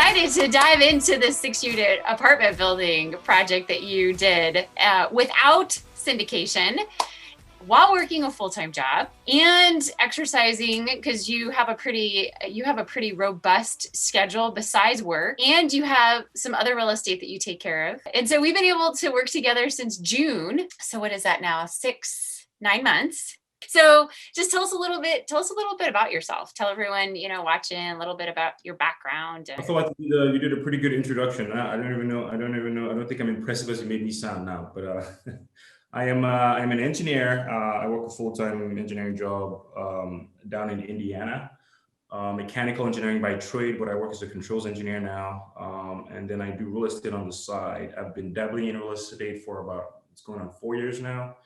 excited to dive into the 6-unit apartment building project that you did without syndication, while working a full-time job and exercising, because you have a pretty robust schedule besides work, and you have some other real estate that you take care of. And so we've been able to work together since June. So what is that now? 9 months. So just tell us a little bit about yourself. Tell everyone, watching, a little bit about your background. I feel like you did a pretty good introduction. I don't think I'm impressive as you made me sound now, but I'm an engineer. I work a full-time engineering job down in Indiana. Mechanical engineering by trade, but I work as a controls engineer now. And then I do real estate on the side. I've been dabbling in real estate for it's going on 4 years now.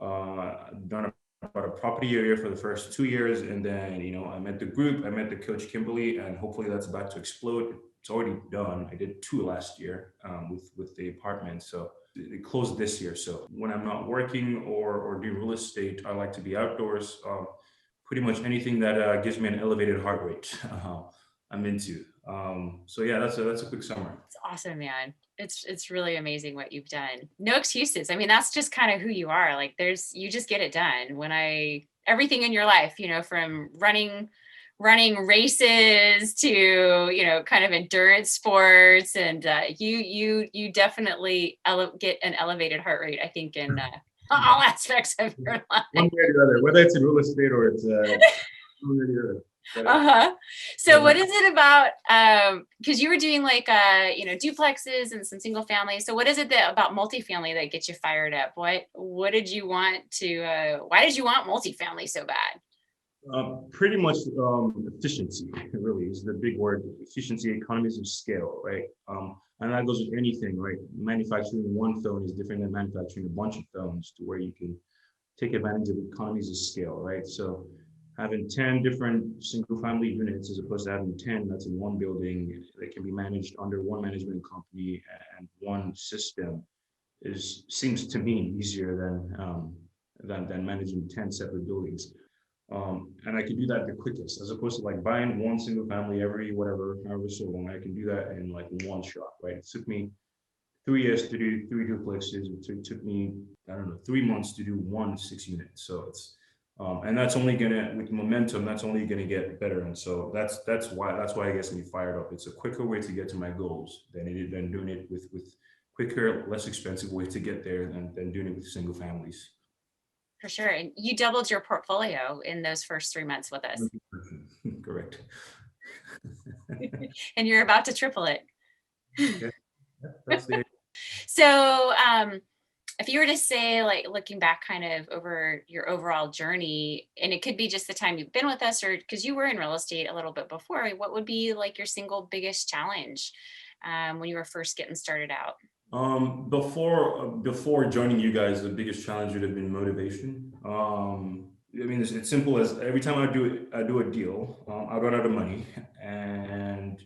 I've done about a property area for the first 2 years. And then, I met the group, I met the coach Kimberly, and hopefully that's about to explode. It's already done. I did 2 last year with the apartment. So it closed this year. So when I'm not working or do real estate, I like to be outdoors. Pretty much anything that gives me an elevated heart rate, I'm into. So yeah, that's a quick summary. It's awesome, man. It's really amazing what you've done. No excuses. I mean, that's just kind of who you are. Like you just get it done. Everything in your life, from running races to, kind of endurance sports, and you definitely get an elevated heart rate, I think, in all aspects of your life. One way or the other, whether it's in real estate or it's one way or the other. So what is it about, because you were doing like duplexes and some single families. So what is it about multifamily that gets you fired up? Why did you want multifamily so bad? Pretty much efficiency, really, is the big word. Efficiency, economies of scale, right? And that goes with anything, right? Manufacturing one phone is different than manufacturing a bunch of phones, to where you can take advantage of economies of scale, right? So having 10 different single family units as opposed to having 10 that's in one building that can be managed under one management company and one system seems to me easier than managing 10 separate buildings. And I can do that the quickest, as opposed to like buying one single family every however so long. I can do that in like one shot, right? It took me 3 years to do 3 duplexes. It took me, 3 months to do 1 6-unit. So it's, and that's only with momentum, that's only gonna get better. And so that's why it gets me fired up. It's a quicker way to get to my goals than doing it with quicker, less expensive way to get there than doing it with single families. For sure. And you doubled your portfolio in those first 3 months with us. Correct. And you're about to triple it. Yeah, that's the. So if you were to say, like, looking back kind of over your overall journey, and it could be just the time you've been with us, or because you were in real estate a little bit before, what would be like your single biggest challenge when you were first getting started out? Before joining you guys, the biggest challenge would have been motivation. I mean, it's simple as every time I do a deal, I run out of money, and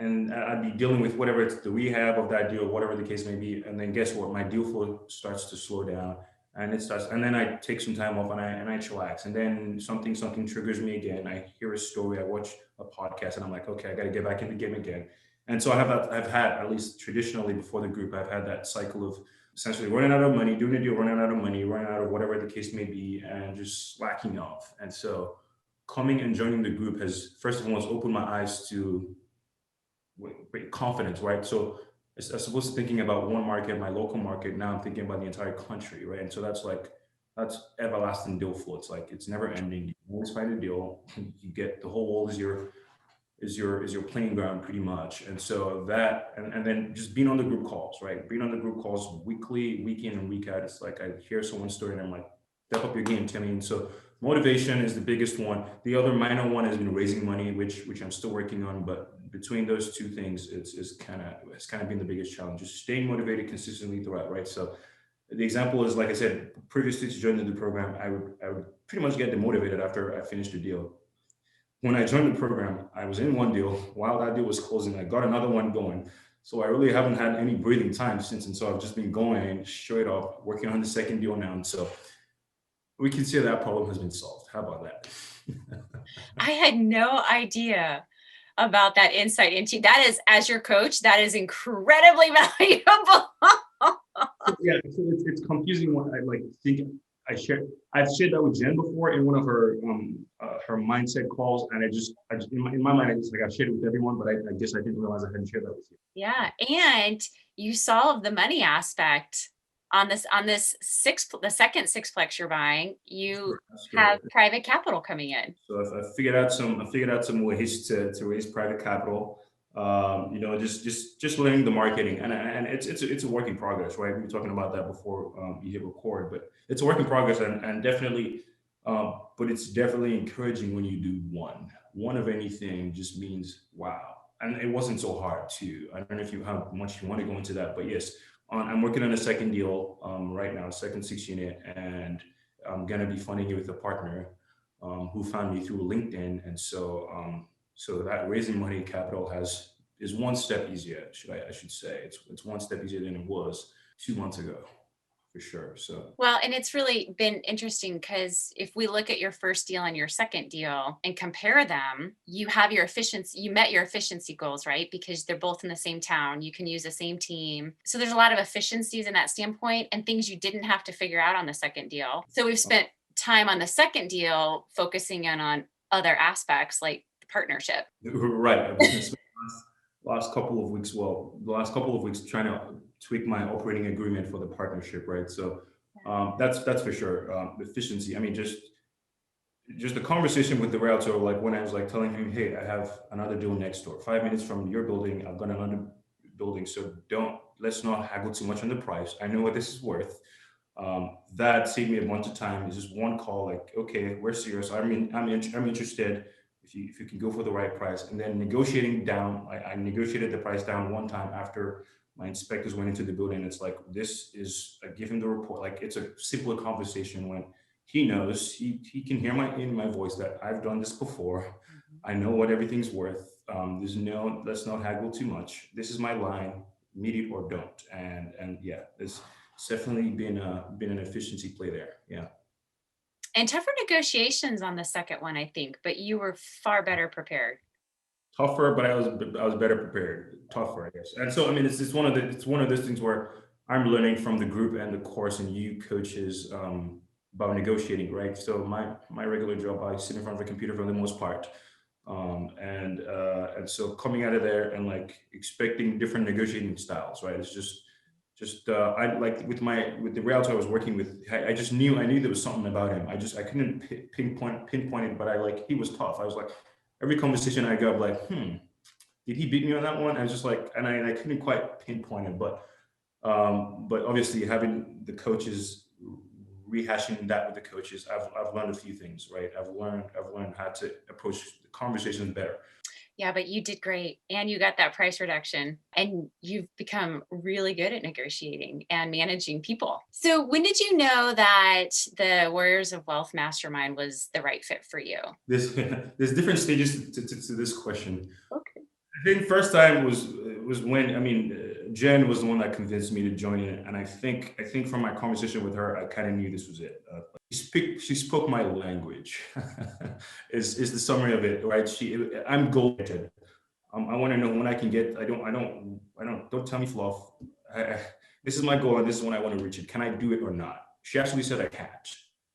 I'd be dealing with whatever it's the rehab of that deal, whatever the case may be. And then guess what? My deal flow starts to slow down, and then I take some time off and I chillax. And then something triggers me again. I hear a story, I watch a podcast, and I'm like, okay, I got to get back in the game again. And so I've had, at least traditionally before the group, I've had that cycle of essentially running out of money, doing a deal, running out of money, running out of whatever the case may be, and just slacking off. And so coming and joining the group has, first of all, opened my eyes to confidence, right? So as opposed to thinking about one market, my local market, now I'm thinking about the entire country, right? And so that's everlasting deal flow. It's like, it's never ending. You always find a deal. You get the whole world is your playing ground pretty much. And so that, and then just being on the group calls, right? Being on the group calls weekly, week in and week out. It's like, I hear someone's story and I'm like, step up your game, Temi. And so motivation is the biggest one. The other minor one has been raising money, which I'm still working on. But between those two things, it's kind of been the biggest challenge, just staying motivated consistently throughout, right? So the example is, like I said, previously to joining the program, I would pretty much get demotivated after I finished the deal. When I joined the program, I was in one deal. While that deal was closing, I got another one going. So I really haven't had any breathing time since. And so I've just been going straight up, working on the second deal now. And so we can see that problem has been solved. How about that? I had no idea. about that insight into that. Is, as your coach, that is incredibly valuable. Yeah, so it's confusing when I like think I've shared that with Jen before in one of her mindset calls, and I just in my mind I just like I've shared it with everyone, but I guess I didn't realize I hadn't shared that with you. Yeah, and you solve the money aspect on the second sixplex you're buying. You have private capital coming in. So I figured out some ways to raise private capital. Just learning the marketing, and it's a work in progress, right? We were talking about that before you hit record, but it's a work in progress, and definitely, but it's definitely encouraging when you do one of anything. Just means wow, and it wasn't so hard too. I don't know if you how much you want to go into that, but yes, I'm working on a second deal right now, second 6 unit, and I'm gonna be funding it with a partner who found me through LinkedIn, and so that raising money capital is one step easier. I should say it's one step easier than it was 2 months ago, for sure. So well, and it's really been interesting because if we look at your first deal and your second deal and compare them, you have your efficiency, you met your efficiency goals, right? Because they're both in the same town. You can use the same team. So there's a lot of efficiencies in that standpoint and things you didn't have to figure out on the second deal. So we've spent time on the second deal focusing in on other aspects like the partnership. right. Last couple of weeks, well, the last couple of weeks trying to tweak my operating agreement for the partnership, right? So that's for sure. Efficiency. I mean, just the conversation with the realtor, like when I was like telling him, hey, I have another deal next door, 5 minutes from your building, I've got another building, so let's not haggle too much on the price. I know what this is worth. That saved me a bunch of time. It's just one call, like, okay, we're serious. I'm interested. If you can go for the right price, and then negotiating down. I negotiated the price down one time after my inspectors went into the building. It's like this is I give him the report. Like it's a simpler conversation when he knows he can hear in my voice that I've done this before. I know what everything's worth. Let's not haggle too much. This is my line, meet it or don't. And yeah, it's definitely been an efficiency play there. Yeah. And tougher negotiations on the second one, I think, but you were far better prepared. Tougher, but I was better prepared. Tougher, I guess. And so I mean, it's one of those things where I'm learning from the group and the course and you coaches about negotiating, right? So my regular job, I sit in front of a computer for the most part, and so coming out of there and like expecting different negotiating styles, right? It's just I like with the realtor I was working with. I just knew there was something about him. I couldn't pinpoint it, but he was tough. I was like every conversation I got, like, did he beat me on that one? I was just like, and I couldn't quite pinpoint it, but obviously having the coaches rehashing that with the coaches, I've learned a few things, right? I've learned how to approach the conversations better. Yeah, but you did great. And you got that price reduction and you've become really good at negotiating and managing people. So when did you know that the Warriors of Wealth Mastermind was the right fit for you? There's different stages to this question. Okay. I think first time was when Jen was the one that convinced me to join it, and I think from my conversation with her, I kind of knew this was it. She spoke my language. is the summary of it, right? I'm goal-oriented. I want to know when I can get. Don't tell me fluff. This is my goal, and this is when I want to reach it. Can I do it or not? She actually said I can't.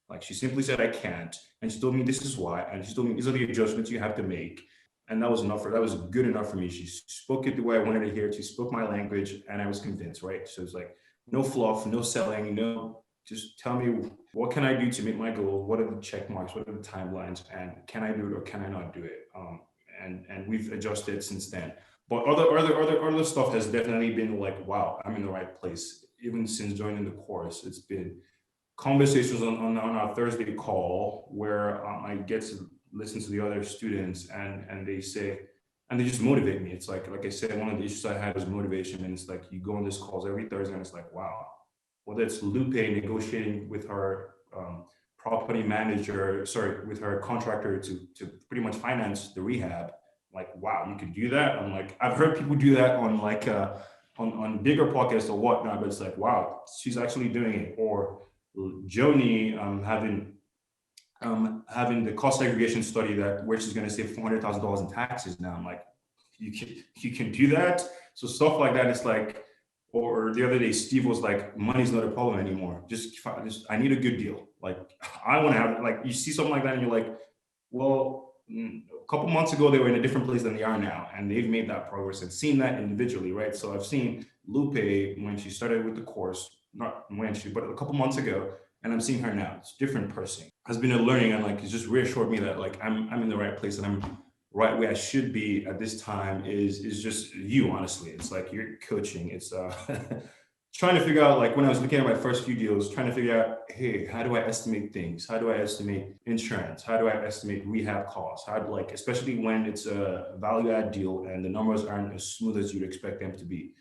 Like she simply said I can't, and she told me this is why, and she told me these are the adjustments you have to make. And that was that was good enough for me. She spoke it the way I wanted to hear it. She spoke my language and I was convinced, right? So it's like, no fluff, no selling, just tell me what can I do to meet my goal? What are the check marks? What are the timelines? And can I do it or can I not do it? And we've adjusted since then. But other stuff has definitely been like, wow, I'm in the right place. Even since joining the course, it's been conversations on our Thursday call where I get to listen to the other students and they say, and they just motivate me. It's like I said, one of the issues I had was motivation. And it's like, you go on these calls every Thursday and it's like, wow, whether it's Lupe negotiating with her property manager, with her contractor to pretty much finance the rehab. Like, wow, you could do that. I'm like, I've heard people do that on like, on bigger podcasts or whatnot, but it's like, wow, she's actually doing it. Or Joni having having the cost segregation study that where she's going to save $400,000 in taxes. Now I'm like, you can do that. So stuff like that. It's like, or the other day, Steve was like, money's not a problem anymore. Just I need a good deal. Like I want to have, like, you see something like that and you're like, well, a couple months ago, they were in a different place than they are now. And they've made that progress and seen that individually, right? So I've seen Lupe when she started with the course, not when she, but a couple months ago, and I'm seeing her now. It's a different person. Has been a learning, and like it's just reassured me that like I'm in the right place and I'm right where I should be at this time is just you, honestly. It's like you're coaching. It's trying to figure out, like when I was looking at my first few deals, trying to figure out, hey, how do I estimate things? How do I estimate insurance? How do I estimate rehab costs? How do, like, especially when it's a value add deal and the numbers aren't as smooth as you'd expect them to be.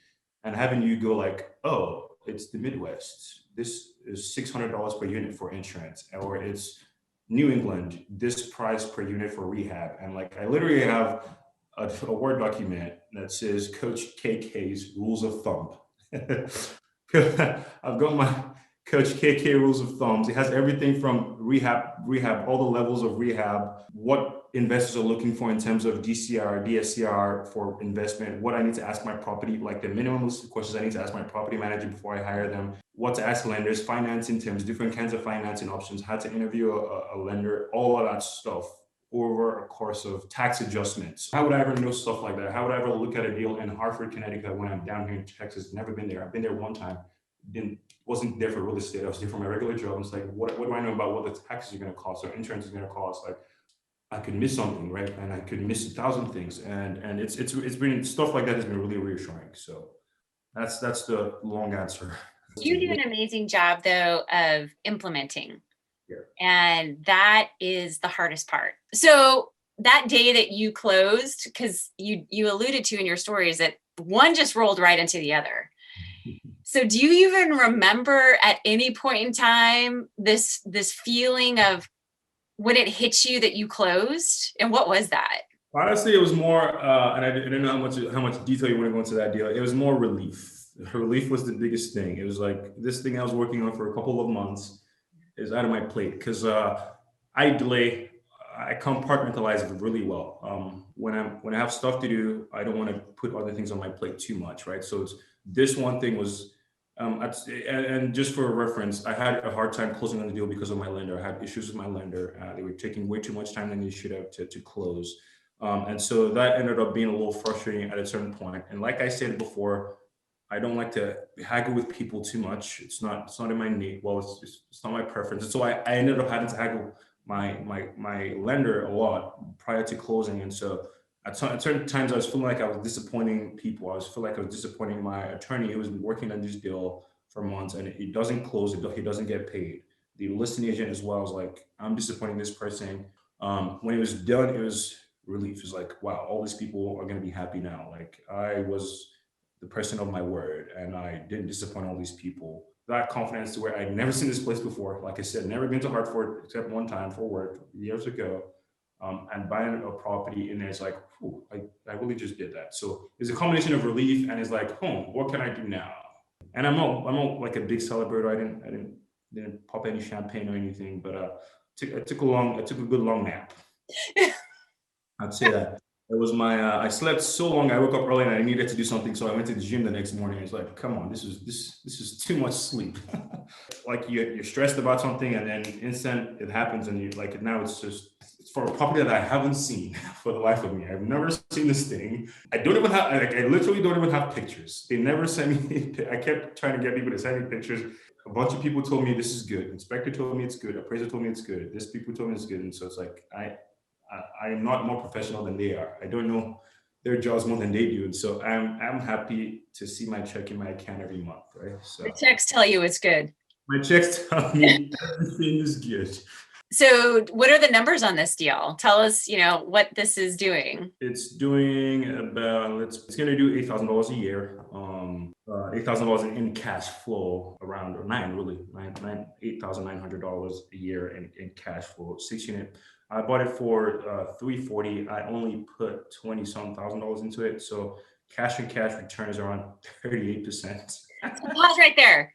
And having you go like, oh, it's the Midwest. This is $600 per unit for insurance, or it's New England, this price per unit for rehab. And like, I literally have a Word document that says Coach KK's rules of thumb. I've got my Coach KK rules of thumbs. It has everything from rehab, all the levels of rehab, what investors are looking for in terms of DCR, DSCR for investment, what I need to ask my property, like the minimum list of questions I need to ask my property manager before I hire them, what to ask lenders, financing terms, different kinds of financing options, how to interview a lender, all of that stuff over a course of tax adjustments. How would I ever know stuff like that? How would I ever look at a deal in Hartford, Connecticut when I'm down here in Texas? Never been there. I've been there one time. Wasn't there for real estate. I was there for my regular job. It's like, what do I know about what the taxes are going to cost or insurance is going to cost? Like, I could miss something, right? And I could miss 1,000 things. And it's been stuff like that has been really reassuring. So that's the long answer. You do an amazing job though of implementing. Yeah. And that is the hardest part. So that day that you closed, because you alluded to in your stories that one just rolled right into the other. So do you even remember at any point in time this feeling of when it hit you that you closed? And what was that? Honestly, it was more, and I didn't know how much detail you want to go into that deal. It was more relief. Relief was the biggest thing. It was like this thing I was working on for a couple of months is out of my plate because I compartmentalize it really well. When I have stuff to do, I don't want to put other things on my plate too much, right? So this one thing was, and just for reference, I had a hard time closing on the deal because of my lender. I had issues with my lender. They were taking way too much time than they should have to close. And so that ended up being a little frustrating at a certain point. And like I said before, I don't like to haggle with people too much. It's not in my need. Well, it's not my preference. And so I ended up having to haggle my lender a lot prior to closing. And so at certain times I was feeling like I was disappointing people. I was feeling like I was disappointing my attorney who was working on this deal for months and it doesn't close, he doesn't get paid. The listing agent as well was like, I'm disappointing this person. When it was done, it was relief. It was like, wow, all these people are going to be happy now. Like I was the person of my word and I didn't disappoint all these people. That confidence to where I'd never seen this place before. Like I said, never been to Hartford except one time for work years ago. And buying a property in there, it's like, I really just did that. So it's a combination of relief and it's like, what can I do now? And I'm not like a big celebrator. I didn't pop any champagne or anything, but I took a good long nap. I'd say that. It was I slept so long. I woke up early and I needed to do something. So I went to the gym the next morning. It's like, come on, this is too much sleep. Like you're stressed about something and then instant it happens and you like, now it's for a property that I haven't seen for the life of me. I've never seen this thing. I literally don't even have pictures. They never sent me, I kept trying to get people to send me pictures. A bunch of people told me this is good. Inspector told me it's good. Appraiser told me it's good. This people told me it's good. And so it's like, I am not more professional than they are. I don't know their jobs more than they do. And so I'm happy to see my check in my account every month, right? So the checks tell you it's good. My checks tell me everything is good. So what are the numbers on this deal? Tell us, what this is doing. It's doing about, it's going to do $8,000 a year. $8,000 in cash flow around, or $8,900 a year in cash flow, 6 unit. I bought it for $340. I only put $20-some thousand into it. So cash and cash return is around 38%. Pause right there.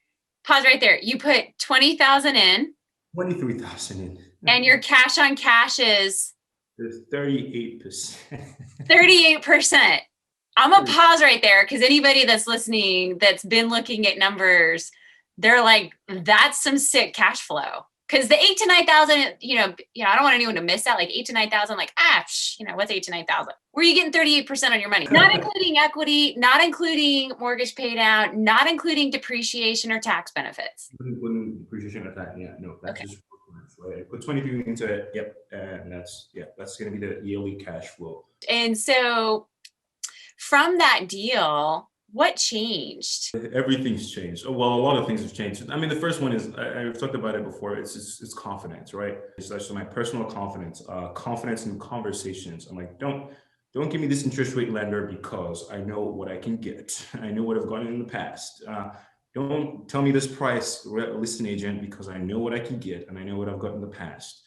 You put $20,000 in 23,000 in. And your cash on cash is 38%. 38%. I'm gonna pause right there because anybody that's listening that's been looking at numbers, they're like, that's some sick cash flow. Because the 8,000 to 9,000, I don't want anyone to miss that. Like 8,000 to 9,000, like, what's 8,000 to 9,000? Where are you getting 38% on your money? Not including equity, not including mortgage paid out, not including depreciation or tax benefits. Including depreciation or that, yeah, no, that's just right. Put 23 into it, yep, and that's going to be the yearly cash flow. And so, from that deal, what changed? Everything's changed. Well, a lot of things have changed. I mean, the first one is I've talked about it before. It's confidence, right? It's actually my personal confidence, confidence in conversations. I'm like, don't give me this interest rate lender because I know what I can get. I know what I've gotten in the past. Don't tell me this price, listing agent, because I know what I can get and I know what I've got in the past.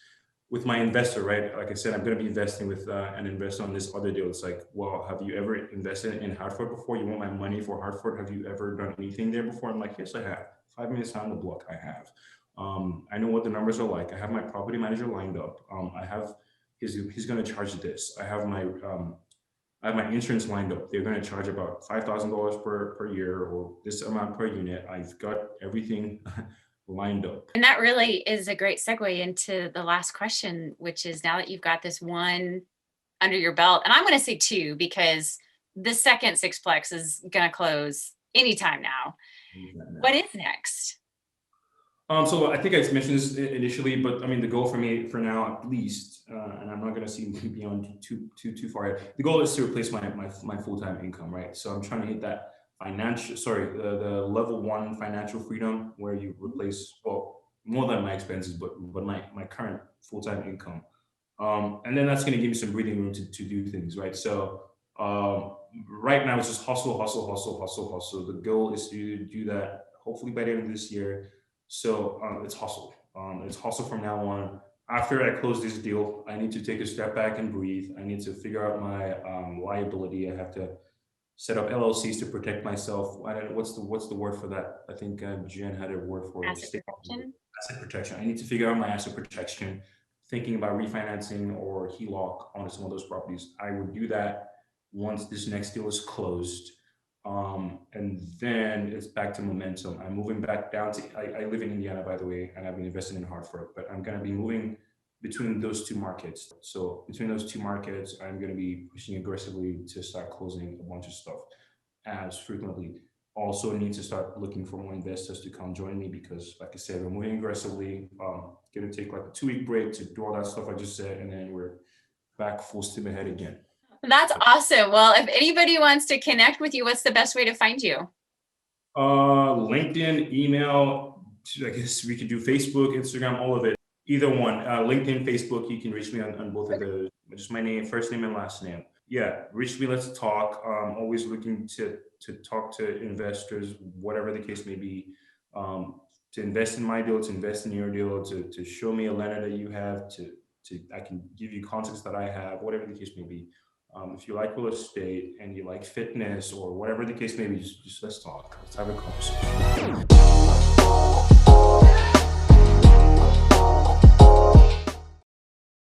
With my investor, right? Like I said, I'm going to be investing with an investor on this other deal. It's like, well, have you ever invested in Hartford before? You want my money for Hartford? Have you ever done anything there before? I'm like, yes, I have. 5 minutes down the block, I have. I know what the numbers are like. I have my property manager lined up. I have he's going to charge this. I have my insurance lined up. They're going to charge about $5,000 per year or this amount per unit. I've got everything lined up. And that really is a great segue into the last question, which is now that you've got this one under your belt, and I'm going to say two because the second sixplex is going to close anytime now. What is next? So I think I mentioned this initially, but I mean, the goal for me for now, at least, and I'm not going to see beyond too far. The goal is to replace my full-time income, right? So I'm trying to hit that the level 1 financial freedom, where you replace, well, more than my expenses, but my current full-time income. And then that's going to give me some breathing room to do things, right? So right now it's just hustle. The goal is to do that hopefully by the end of this year. So it's hustle. It's hustle from now on. After I close this deal, I need to take a step back and breathe. I need to figure out my liability. I have to set up LLCs to protect myself. I don't know what's the word for that. I think Jen had a word for asset protection. Asset protection. I need to figure out my asset protection. Thinking about refinancing or HELOC on some of those properties. I would do that once this next deal is closed. And then it's back to momentum. I'm moving back down to, I live in Indiana, by the way, and I've been investing in Hartford, but I'm going to be moving between those two markets. So between those two markets, I'm going to be pushing aggressively to start closing a bunch of stuff as frequently. Also need to start looking for more investors to come join me because, like I said, we're moving aggressively. Going to take like a 2-week break to do all that stuff I just said, and then we're back full steam ahead again. That's awesome. Well, if anybody wants to connect with you, what's the best way to find you? LinkedIn, email. I guess we could do Facebook, Instagram, all of it. Either one. LinkedIn, Facebook. You can reach me on both of those. Just my name, first name and last name. Yeah, reach me. Let's talk. Always looking to talk to investors, whatever the case may be. To invest in my deal, to invest in your deal, to show me a lender that you have, I can give you contacts that I have, whatever the case may be. If you like real estate and you like fitness or whatever the case may be, just let's talk. Let's have a conversation.